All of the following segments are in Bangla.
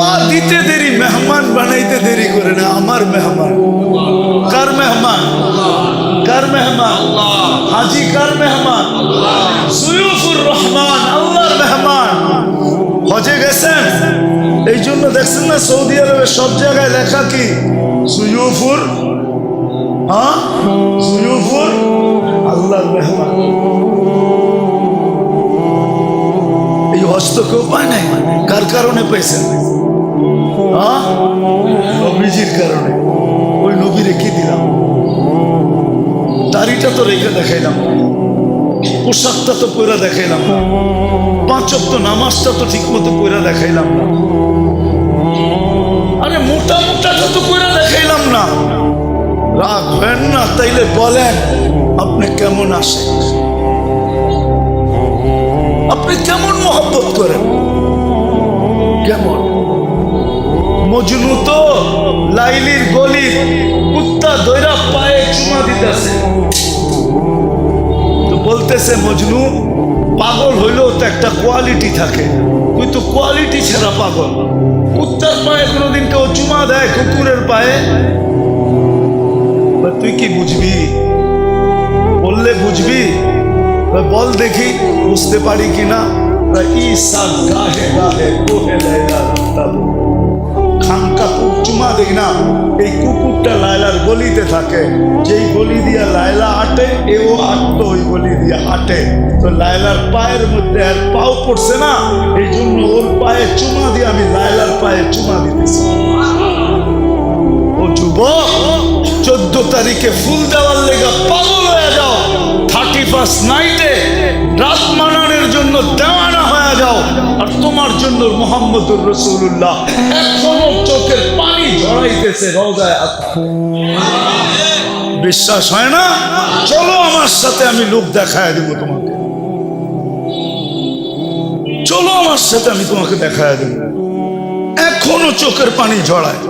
পা দিতে দেরি, মেহমান বানাইতে দেরি করে না। আমার মেহমান কার মেহমান? কার মেহমান? হাজি কার মেহমান? সুয়ুফুর রহমান, আল্লাহর মেহমান। হজে গেছেন, এই জন্য দেখছেন না সৌদি আরবের সব জায়গায় লেখা কি? সুয়ুফুর, সুয়ুফুর আল্লাহর মেহমান। এই হজ তো কেউ পায় নাই। কার কারণে পাইছেন? নবীজির কারণে। ওই নবী রেখে দিলাম, দাড়িটা তো রেখে দেখাইলাম, পোশাকটা তো পয়রা দেখাইলাম না, 5 ওয়াক্ত নামাজটা তো ঠিক মতো পয়রা দেখাইলাম না, আরে মোটা মোটাটা তো পয়রা দেখাইলাম না। রাগ হয় না? তাইলে বলেন আপনি কেমন আসেন, আপনি কেমন মহব্বত করেন, কেমন? মজনু তো লাইলির গলির কুত্তা দইরা পায়ে চুমা দিতেছে, তো বলতেছে মজনু পাগল হইলেও তো একটা কোয়ালিটি থাকে, তুই তো কোয়ালিটি ছাড়া পাগল। কুত্তার পায়ে কোনোদিন কেউ চুমা দেয়? কুকুরের পায়ে? তুই কি বুঝবি? বললে বুঝবি? বল দেখি বুঝতে পারি কিনা। চুমা দেখি না, এই কুকুরটা লায়লার গলিতে থাকে, যেই গলি দিয়া লায়লা হাঁটে এও হাঁটতো ওই গলি দিয়া হাঁটে, তো লায়লার পায়ের মধ্যে আর পাও পড়ছে না, এই জন্য ওর পায়ে চুমা দিয়ে আমি লায়লার পায়ে চুমা দিতেছি। ও যুবক, 14 তারিখে ফুল দেওয়ার লেগা পাগল হয়ে যাও, 31st নাইটে রাত মানানোর জন্য দেওয়ানা হয়ে যাও, আর তোমার জন্য মুহাম্মদুর রাসূলুল্লাহ এখনো চোখের পানি ঝরাইতেছে রওজায়ে আতহা। বিশ্বাস হয় না? চলো আমার সাথে, আমি লোক দেখায় দেব তোমাকে। চলো আমার সাথে, আমি তোমাকে দেখায় দেব। এখনো চোখের পানি ঝরায়।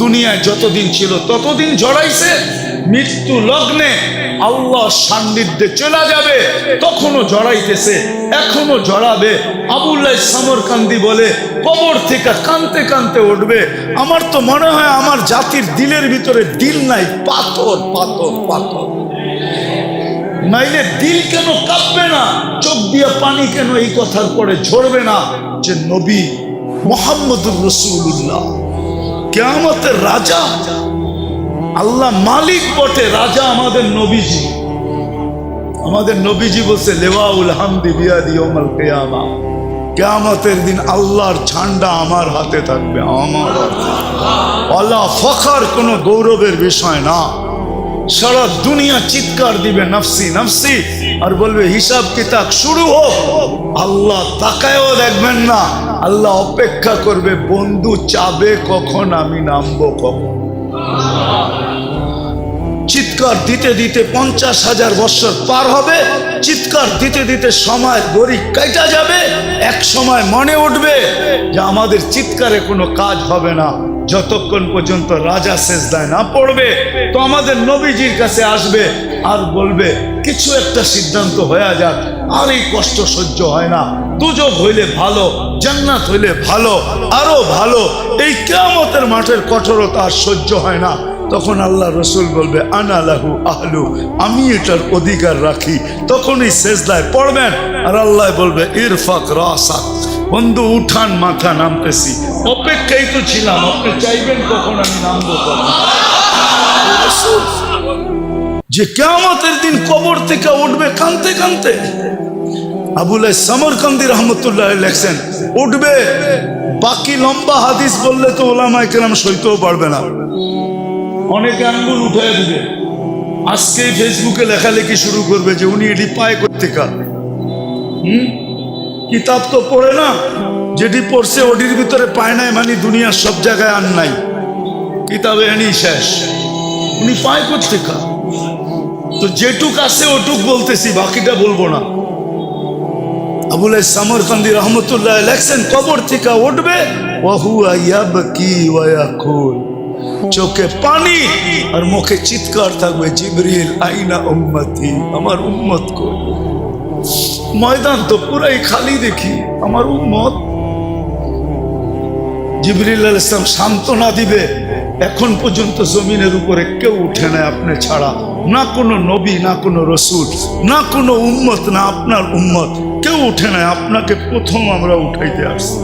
দুনিয়ায় যতদিন ছিল ততদিন ঝরাইছে, মৃত্যু লগ্নে আল্লাহ সান্নিধ্যে চলে যাবে তখনও জড়াইতেছে, এখনো জড়াবে। আবুল্লাহ সামরকান্দি বলে কবর থেকে কানতে কানতে উঠবে। আমার তো মনে হয় আমার জাতির দিলের ভিতরে দিল নাই, পাথর পাথর পাথর। নাইলে দিল কেন কাঁপবে না, চোখ দিয়ে পানি কেন এই কথার পরে ঝরবে না যে নবী মুহাম্মদুর রাসূলুল্লাহ কিয়ামতের রাজা, আল্লাহ মালিক বটে, রাজা আমাদের নবীজি। আমাদের নবীজি বলছে লেওয়াউল হামদি বিয়াদি ইয়াউমাল কিয়ামা, কিয়ামতের দিন আল্লাহর ঝান্ডা আমার হাতে থাকবে, আমার। আল্লাহ ফখর কোনো গৌরবের বিষয় না। সারা দুনিয়া চিৎকার দিবে নফসি নফসি, আর বলবে হিসাব কিতাব শুরু হোক। আল্লাহ তাকায়ও দেখবেন না, আল্লাহ অপেক্ষা করবে বন্ধু চাবে কখন আমি নামবো কখন। চিৎকার দিতে দিতে 50,000 বছর পার হবে, চিৎকার দিতে দিতে সময় গড়ি কাটা যাবে। এক সময় মনে উঠবে যে আমাদের চিৎকারে কোনো কাজ হবে না, যতক্ষণ পর্যন্ত রাজা সেজদায় না পড়বে। তো আমাদের নবীজির কাছে আসবে আর বলবে কিছু একটা সিদ্ধান্ত হয়ে যাক, আর এই কষ্ট সহ্য হয় না, দুজক হইলে ভালো, জান্নাত হইলে ভালো, আরো ভালো, এই কিয়ামতের মাঠের কঠোরতা আর সহ্য হয় না। তখন আল্লাহ রসুল বলবে আনা লাহু আহলু, আমি এটার অধিকার রাখি। তখনই সেজদায় পড়বেন আর আল্লাহ বলবে ইরফাক রাসাক, বন্ধু উঠান মাথা, নামতেছি। অপেক্ষাই তো ছিলাম, আপনি চাইবেন কখন আমি নামবো কখন। যে কিয়ামতের দিন কবর থেকে উঠবে কানতে কানতে। আবুল্লাহ সামরকান্দি রহমতুল্লাহ লেখছেন উঠবে, বাকি লম্বা হাদিস বললে তো ওলামায়ে কেরাম সইতেও পারবে না, অনেকে আঙ্গুল উঠায় দিবে। আজকে ফেসবুকে লেখালেখি শুরু করবে যে উনি এটি পায় কোত্থেকা। কিতাব তো পড়ে না, যেটি পড়ছে ওটির ভিতরে পায় নাই, মানে দুনিয়ার সব জায়গায় আর নাই, কিতাবে এনি শেষ। উনি পায় কোত্থেকা? তো যেটুক আছে ওটুক বলতেছি, বাকিটা বলবো না। আবুল্লাহ সামরকান্দি রহমতুল্লাহ লেখছেন কবর থেকে উঠবে, ওয়াহুয়া ইয়াবকি ওয়া ইয়াকুল, চোখে পানি আর মুখে চিৎকার থাকবে জিবরিল আইনা উম্মতি, আমার উম্মত কই। ময়দান তো পুরাই খালি দেখি, আমার উম্মত। জিবরিল আলাইহিস সালাম সান্ত্বনা দিবে, এখন পর্যন্ত জমিনের উপরে কেউ উঠে না আপনি ছাড়া, না কোনো নবী, না কোনো রসুল, না কোনো উম্মত, না আপনার উম্মত, কেউ উঠে না, আপনাকে প্রথম আমরা উঠাইতে আসছি।